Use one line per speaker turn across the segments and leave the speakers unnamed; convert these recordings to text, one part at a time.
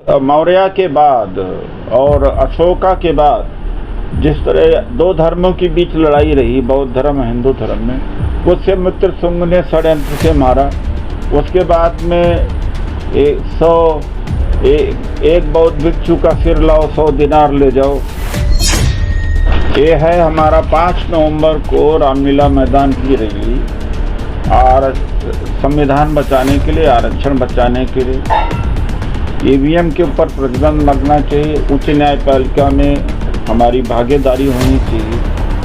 मौर्य के बाद और अशोका के बाद जिस तरह दो धर्मों के बीच लड़ाई रही, बौद्ध धर्म हिंदू धर्म में, पुष्यमित्र शुंग ने षड्यंत्र से मारा। उसके बाद में एक बौद्ध भिक्षु का सिर लाओ 100 दिनार ले जाओ। ये है हमारा 5 नवंबर को रामलीला मैदान की रैली, और संविधान बचाने के लिए, आरक्षण बचाने के लिए ईवीएम के ऊपर प्रतिबंध लगना चाहिए। उच्च न्यायपालिका में हमारी भागीदारी होनी चाहिए,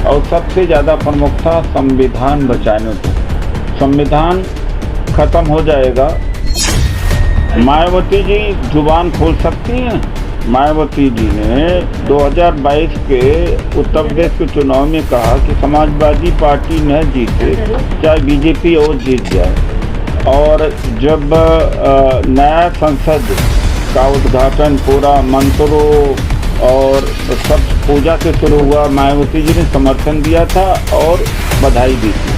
और सबसे ज़्यादा प्रमुखता संविधान बचाने को। संविधान खत्म हो जाएगा। मायावती जी जुबान खोल सकती हैं। मायावती जी ने 2022 के उत्तर प्रदेश के चुनाव में कहा कि समाजवादी पार्टी न जीते चाहे बीजेपी और जीत जाए, और जब नया संसद का उद्घाटन पूरा मंत्रों और सब पूजा से शुरू हुआ, मायावती जी ने समर्थन दिया था और बधाई दी थी।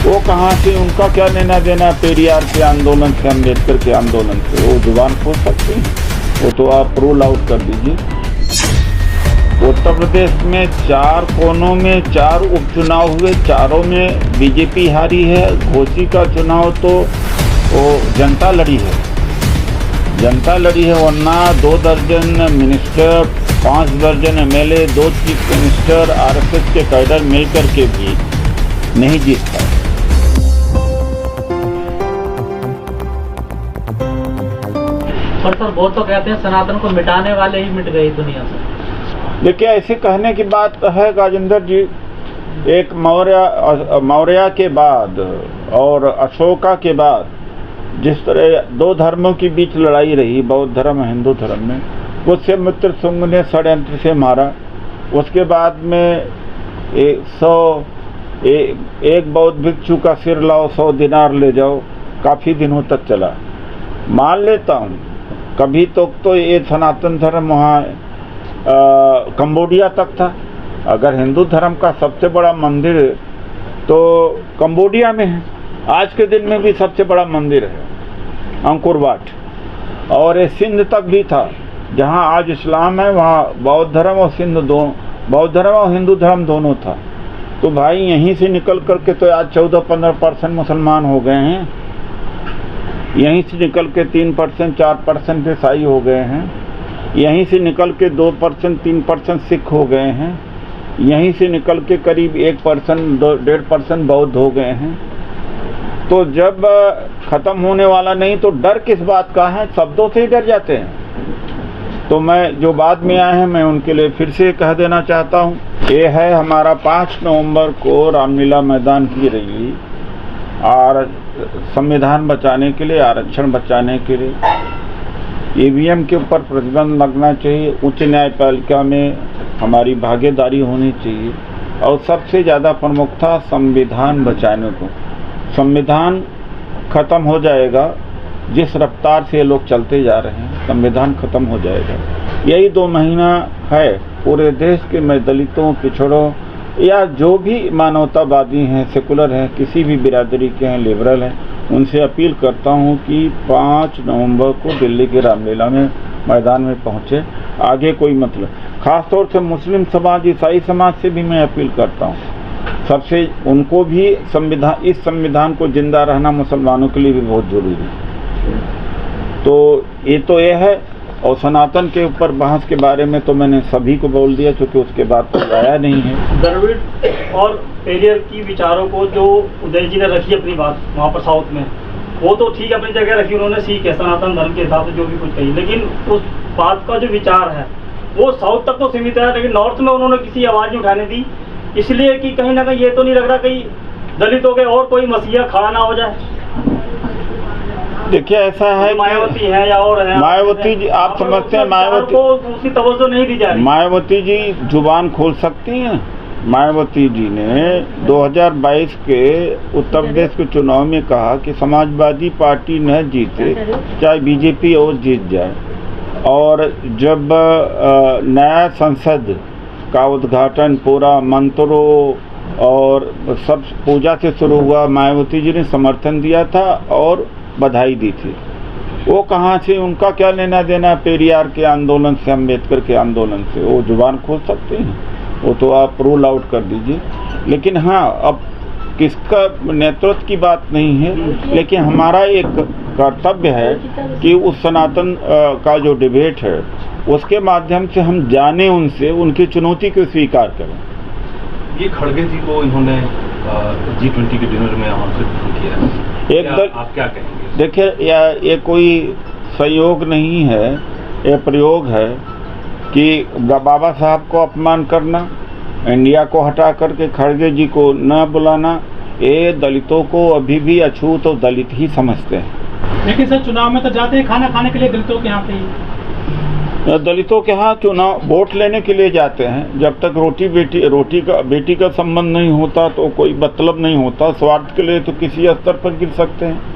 वो कहाँ से, उनका क्या लेना देना पेरियार के आंदोलन से, अम्बेडकर के आंदोलन से? वो जुबान खोल सकते हैं? वो तो आप रूल आउट कर दीजिए। उत्तर प्रदेश में 4 कोनों में 4 उपचुनाव हुए, चारों में बीजेपी हारी है। घोसी का चुनाव तो वो जनता लड़ी है, जनता लड़ी है, वरना 2 दर्जन मिनिस्टर, 5 दर्जन एमएलए, 2 चीफ मिनिस्टर आरएसएस के कैडर मिलकर के भी नहीं जीत पाए।
और सर बहुत तो कहते हैं सनातन को मिटाने वाले ही मिट गए दुनिया से।
देखिए, ऐसे कहने की बात है गाजेंद्र जी। एक मौर्य के बाद और अशोका के बाद जिस तरह 2 धर्मों के बीच लड़ाई रही, बौद्ध धर्म हिंदू धर्म में, पुष्यमित्र शुंग ने षड्यंत्र से मारा। उसके बाद में एक बौद्ध भिक्षु का सिर लाओ 100 दिनार ले जाओ, काफ़ी दिनों तक चला। मान लेता हूँ कभी तो ये सनातन धर्म वहाँ कंबोडिया तक था। अगर हिंदू धर्म का सबसे बड़ा मंदिर तो कंबोडिया में है, आज के दिन में भी सबसे बड़ा मंदिर है अंकुर वाट, और ये सिंध तक भी था, जहाँ आज इस्लाम है वहाँ बौद्ध धर्म और बौद्ध धर्म और हिंदू धर्म दोनों था। तो भाई यहीं से निकल करके तो आज 14-15% मुसलमान हो गए हैं, यहीं से निकल के 3% 4% ईसाई हो गए हैं, यहीं से निकल के 2% 3% सिख हो गए हैं, यहीं से निकल के करीब 1% 1.5% बौद्ध हो गए हैं। तो जब ख़त्म होने वाला नहीं तो डर किस बात का है? शब्दों से ही डर जाते हैं। तो मैं जो बाद में आए हैं मैं उनके लिए फिर से कह देना चाहता हूँ, ये है हमारा 5 नवंबर को रामलीला मैदान की रैली, और संविधान बचाने के लिए, आरक्षण बचाने के लिए ईवीएम के ऊपर प्रतिबंध लगना चाहिए। उच्च न्यायपालिका में हमारी भागीदारी होनी चाहिए, और सबसे ज़्यादा प्रमुखता संविधान बचाने को। संविधान खत्म हो जाएगा। जिस रफ्तार से ये लोग चलते जा रहे हैं, संविधान खत्म हो जाएगा। यही 2 महीना है पूरे देश के, मैं दलितों, पिछड़ों या जो भी मानवतावादी हैं, सेकुलर हैं, किसी भी बिरादरी के हैं, लिबरल हैं, उनसे अपील करता हूं कि 5 नवंबर को दिल्ली के रामलीला में मैदान में पहुंचे। आगे कोई मतलब, ख़ासतौर से मुस्लिम समाज, ईसाई समाज से भी मैं अपील करता हूं, सबसे उनको भी इस संविधान को जिंदा रहना मुसलमानों के लिए भी बहुत ज़रूरी है। तो ये है। और सनातन के ऊपर बहस के बारे में तो मैंने सभी को बोल दिया, क्योंकि उसके बाद तो आया नहीं है।
द्रविड़ और पेरियर की विचारों को जो उदय जी ने रखी अपनी बात वहाँ पर साउथ में, वो तो ठीक अपनी जगह रखी, उन्होंने सीख है सनातन धर्म के हिसाब से जो भी कुछ कही, लेकिन उस बात का जो विचार है वो साउथ तक तो सीमित है, लेकिन नॉर्थ में उन्होंने किसी आवाज़ नहीं उठाने दी, इसलिए कि कहीं ना कहीं ये तो नहीं लग रहा कहीं दलितों के और कोई मसीहा खड़ा ना हो जाए।
देखिए, ऐसा है
मायावती है या और है,
मायावती जी, आप समझते हैं मायावती
को उसकी तवज्जो नहीं दी जा रही।
मायावती जी जुबान खोल सकती हैं। मायावती जी ने 2022 के उत्तर प्रदेश के चुनाव में कहा कि समाजवादी पार्टी न जीते चाहे बीजेपी और जीत जाए, और जब नया संसद का उद्घाटन पूरा मंत्रों और सब पूजा से शुरू हुआ, मायावती जी ने समर्थन दिया था और बधाई दी थी। वो कहाँ से, उनका क्या लेना देना पेरियार के आंदोलन से, अम्बेडकर के आंदोलन से? वो जुबान खोल सकते हैं, वो तो आप रूल आउट कर दीजिए। लेकिन हाँ, अब किसका नेतृत्व की बात नहीं है, लेकिन हमारा एक कर्तव्य है कि उस सनातन का जो डिबेट है उसके माध्यम से हम जाने उनसे, उनकी चुनौती को स्वीकार करें।
ये खड़गे जी को इन्होंने G20 के डिनर में आमंत्रित किया है, आप क्या कहेंगे?
देखिए, ये कोई संयोग नहीं है, ये प्रयोग है कि बाबा साहब को अपमान करना, इंडिया को हटा करके खड़गे जी को न बुलाना, ये दलितों को अभी भी अछूत और दलित ही समझते हैं।
लेकिन सर, चुनाव में तो जाते हैं खाना खाने के लिए दलितों के यहाँ पे ही।
दलितों के यहाँ चुनाव वोट लेने के लिए जाते हैं। जब तक बेटी का संबंध नहीं होता तो कोई मतलब नहीं होता। स्वार्थ के लिए तो किसी स्तर पर गिर सकते हैं।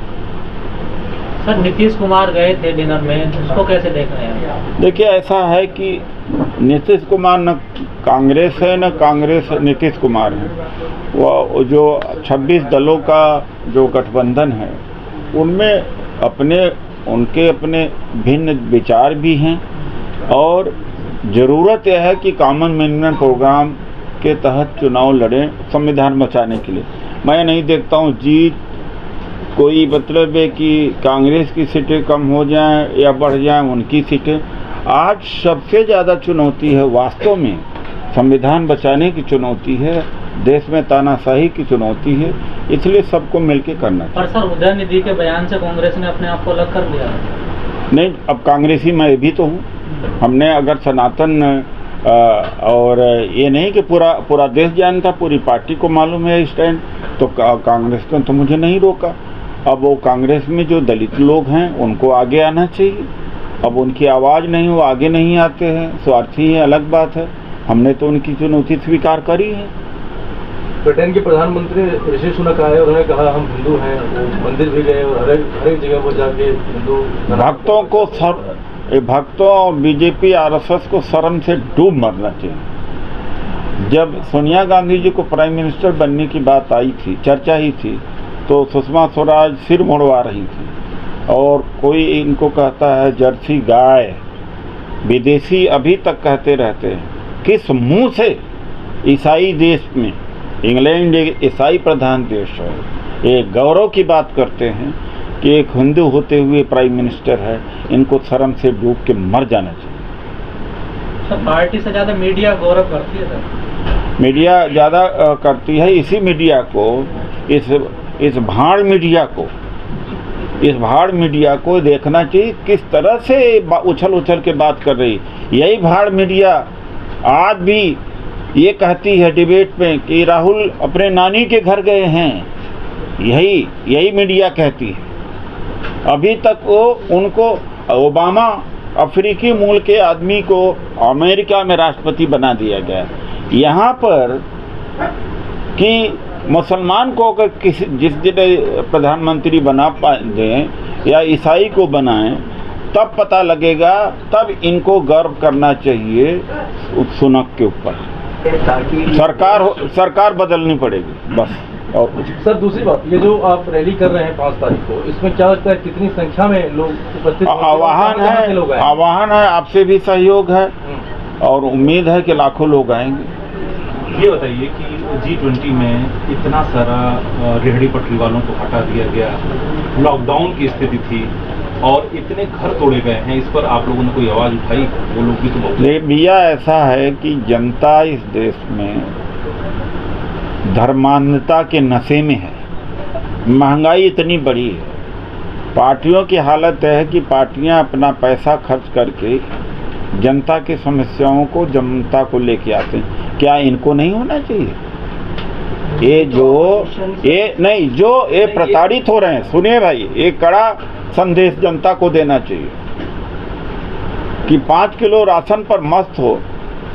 सर, नीतीश कुमार गए थे डिनर में, उसको कैसे देख रहे हैं?
देखिए, ऐसा है कि नीतीश कुमार न कांग्रेस है, न कांग्रेस नीतीश कुमार है। वो जो 26 दलों का जो गठबंधन है उनमें उनके अपने भिन्न विचार भी हैं, और ज़रूरत यह है कि कॉमन मैनेजमेंट प्रोग्राम के तहत चुनाव लड़ें संविधान बचाने के लिए। मैं नहीं देखता हूँ जीत कोई मतलब है कि कांग्रेस की सीटें कम हो जाएं या बढ़ जाएं उनकी सीटें। आज सबसे ज़्यादा चुनौती है वास्तव में संविधान बचाने की चुनौती है, देश में तानाशाही की चुनौती है, इसलिए सबको मिलकर करना चाहिए।
पर सर, उदयनिधि के बयान से कांग्रेस ने अपने आप को अलग कर लिया।
नहीं, अब कांग्रेसी मैं भी तो हूँ। हमने अगर सनातन और ये नहीं कि पूरा देश जानता, पूरी पार्टी को मालूम है स्टैंड, तो कांग्रेस ने तो मुझे नहीं रोका। अब वो कांग्रेस में जो दलित लोग हैं उनको आगे आना चाहिए। अब उनकी आवाज़ नहीं, वो आगे नहीं आते हैं, स्वार्थी है, अलग बात है। हमने तो उनकी चुनौती स्वीकार करी है।
ब्रिटेन के प्रधानमंत्री ऋषि सुनक आए, उन्होंने कहा हम हिंदू हैं, वो मंदिर भी गए और हर एक जगह पर जाके हिंदू
भक्तों और बीजेपी RSS को शर्म से डूब मरना चाहिए। जब सोनिया गांधी जी को प्राइम मिनिस्टर बनने की बात आई थी, चर्चा ही थी, तो सुषमा स्वराज सिर मुड़वा रही थी, और कोई इनको कहता है जर्सी गाय। विदेशी अभी तक कहते रहते हैं, किस मुंह से ईसाई देश में, इंग्लैंड एक ईसाई प्रधान देश है, ये गौरव की बात करते हैं कि एक हिंदू होते हुए प्राइम मिनिस्टर है। इनको शर्म से डूब के मर जाना चाहिए।
सर, पार्टी से ज़्यादा मीडिया गौरव करती है सर।
मीडिया ज़्यादा करती है। इसी मीडिया को, इस भाड़ मीडिया को देखना चाहिए किस तरह से उछल के बात कर रही। यही भाड़ मीडिया आज भी ये कहती है डिबेट में कि राहुल अपने नानी के घर गए हैं। यही मीडिया कहती है। अभी तक उनको ओबामा अफ्रीकी मूल के आदमी को अमेरिका में राष्ट्रपति बना दिया गया। यहाँ पर कि मुसलमान को अगर जिस दिन प्रधानमंत्री बना दें या ईसाई को बनाएं, तब पता लगेगा, तब इनको गर्व करना चाहिए सुनक के ऊपर। सरकार बदलनी पड़ेगी बस, और कुछ।
सर, दूसरी बात, ये जो आप रैली कर रहे हैं 5 तारीख को, इसमें क्या लगता है कितनी संख्या में लोग उपस्थित?
आह्वान है, आपसे भी सहयोग है और उम्मीद है कि लाखों लोग आएंगे।
ये बताइए कि G20 में इतना सारा रेहड़ी पटरी वालों को हटा दिया गया, लॉकडाउन की स्थिति थी और इतने घर तोड़े गए हैं, इस पर आप लोगों ने कोई आवाज़ उठाई? वो लोग भी तो बहुत।
भैया, ऐसा है कि जनता इस देश में धर्मांधता के नशे में है। महंगाई इतनी बड़ी है, पार्टियों की हालत है कि पार्टियां अपना पैसा खर्च करके जनता की समस्याओं को, जनता को लेके आते हैं। क्या इनको नहीं होना चाहिए? ये प्रताड़ित हो रहे हैं। सुनिए भाई, एक कड़ा संदेश जनता को देना चाहिए कि 5 किलो राशन पर मस्त हो,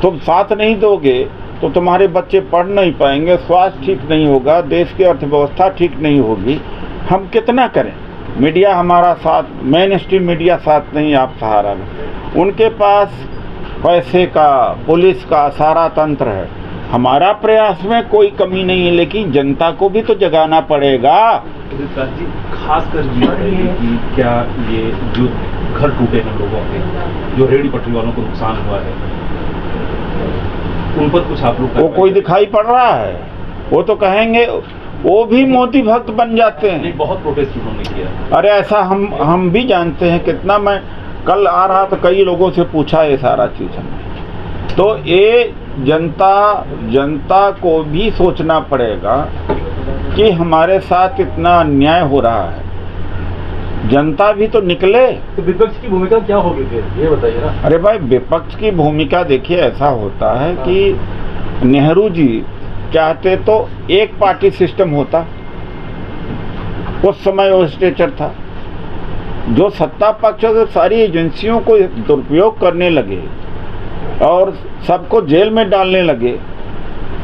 तुम साथ नहीं दोगे तो तुम्हारे बच्चे पढ़ नहीं पाएंगे, स्वास्थ्य ठीक नहीं होगा, देश की अर्थव्यवस्था ठीक नहीं होगी। हम कितना करें? मीडिया हमारा साथ, मेन स्ट्रीम मीडिया साथ नहीं, आप सहारा में। उनके पास पैसे का, पुलिस का सारा तंत्र है। हमारा प्रयास में कोई कमी नहीं है, लेकिन जनता को भी तो जगाना पड़ेगा।
उदित राज जी, खासकर ये बताइए कि क्या ये जो घर टूटे हैं लोगों के, जो रेहड़ी पटरी वालों को नुकसान हुआ है, उन पर कुछ आप लोग
वो कोई दिखाई पड़ रहा है? वो तो कहेंगे, वो भी मोदी भक्त बन जाते हैं।
नहीं, बहुत प्रोटेस्ट उन्होंने किया।
अरे ऐसा हम भी जानते हैं कितना। मैं कल आ रहा तो कई लोगों से पूछा ये सारा चीज हमने। तो ये जनता को भी सोचना पड़ेगा कि हमारे साथ इतना अन्याय हो रहा है, जनता भी तो निकले।
तो विपक्ष की भूमिका क्या होगी फिर, ये बताइए ना।
अरे भाई, विपक्ष की भूमिका देखिए, ऐसा होता है कि नेहरू जी चाहते तो एक पार्टी सिस्टम होता, उस समय वो स्ट्रेचर था। जो सत्ता पक्ष सारी एजेंसियों को दुरुपयोग करने लगे और सबको जेल में डालने लगे,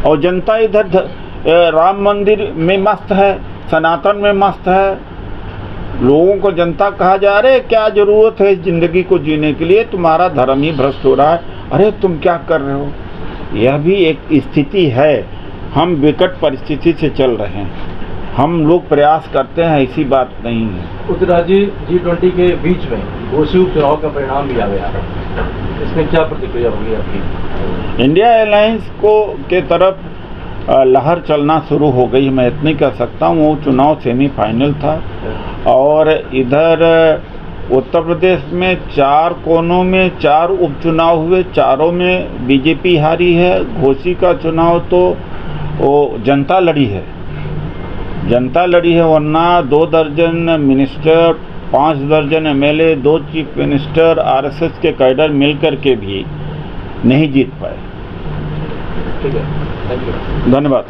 और जनता इधर राम मंदिर में मस्त है, सनातन में मस्त है। लोगों को जनता कहा जा रहा है क्या जरूरत है इस जिंदगी को जीने के लिए, तुम्हारा धर्म ही भ्रष्ट हो रहा है। अरे तुम क्या कर रहे हो? यह भी एक स्थिति है। हम विकट परिस्थिति से चल रहे हैं, हम लोग प्रयास करते हैं, ऐसी बात नहीं है।
उदित राज जी, G20 के बीच में घोषित उपचुनाव का परिणाम भी आ गया, इसमें क्या प्रतिक्रिया होगी आपकी?
इंडिया अलायंस के तरफ लहर चलना शुरू हो गई, मैं इतनी कह सकता हूँ। वो चुनाव सेमीफाइनल था, और इधर उत्तर प्रदेश में 4 कोनों में 4 उपचुनाव हुए, चारों में बीजेपी हारी है। घोसी का चुनाव तो वो जनता लड़ी है, वरना 2 दर्जन मिनिस्टर, 5 दर्जन MLA, 2 चीफ मिनिस्टर, RSS के कैडर मिलकर के भी नहीं जीत पाए।
ठीक है, थैंक यू।
धन्यवाद।